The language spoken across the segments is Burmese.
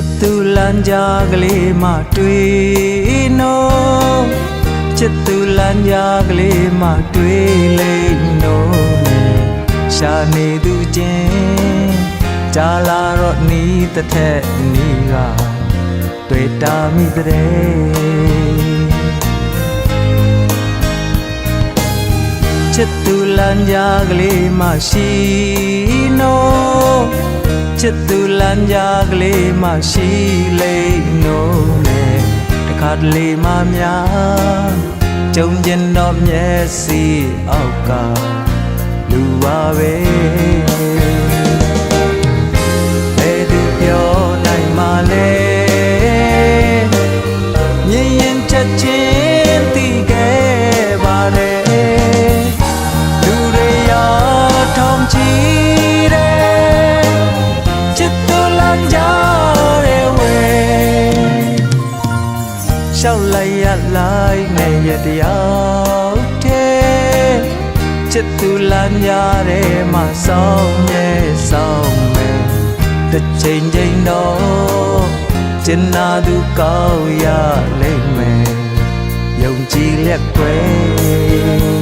စ်သူလမ်းကြားကလေးမှတွေ့နော်ချစ်သူလမ်းကြားကလေးမှတွေ့လိမ့်နော်ရှာနေသူချင်းကြားလာတော့နီးတစ်ထက်နီးကတွေ့တာမိတဲ့ချစ်သူလမ်းကြားကလေးမှရှိနော်ချစ်သူလမ်းကြားကလေးမှရှိလိမ့်နော်နဲ့တခါတလေမှများကြုံကျင်တော့မျက်စိအောက်ကလူပါပဲဘယ်သူပြောနိုင်မှလဲမြင်ရင်ချက်ချင်းသိခဲ့ပါတယ်လူတွေရောထောင်ချီတယ်ချစ်သူလမ်းကြားတဲ့ဝဲရှောက်လိုက်ရလိုက်နဲ့ရတရားတဲ့ချစ်သူလမ်းကြားတဲ့မှာဆောင်ရဲ့ဆောင်မယ်တစ်ချိန်ချိန်တော့ကျင်နာသူကောင်းရလိမ့်မယ်ယုံကြည်လက်ွယ်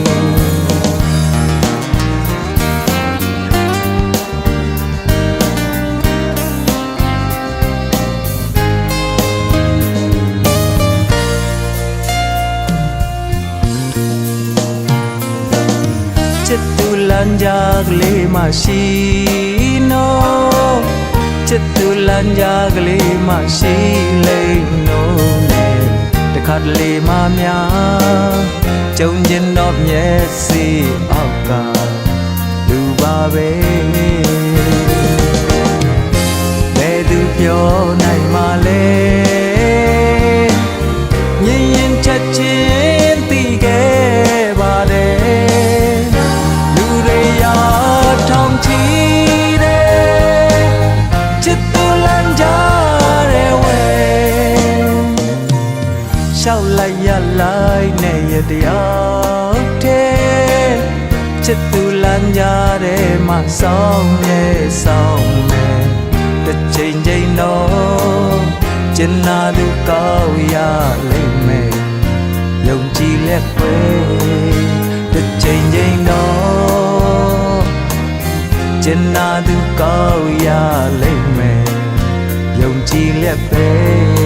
ချစ်သူလမ်းကြားကလေးမှရှိနော်ချစ်သူလမ်းကြားကလေးမှရှိလိမ့်နော်နဲ့တခါတလေမှများကြုံကျင်တော့မျက်စိအောက်ကလူပါပဲဘယ်သူပြောနိုင်မှလဲမြင်ရင်ချက်ချင်းသိခဲ့ပါတယ်လူတွေရာထောင်ချီတယ်ချစ်သူလမ်းကြားတဲ့ဝဲရှောက်လိုက်ရလိုက်နဲ့ရတရားတဲ့ချစ်သူလမ်းကြားတဲ့မှာဆောင်ရဲ့ဆောင်မယ်တစ်ချိန်ချိန်တော့ကျင်နာသူကောင်းရလိမ့်မယ်ယုံကြည်လက်ွယ်တစ်ချိန်ချိန်တော့ကျင်နာသူကောင်းရလိမ့်မယ်ယုံကြည်လက်ပဲ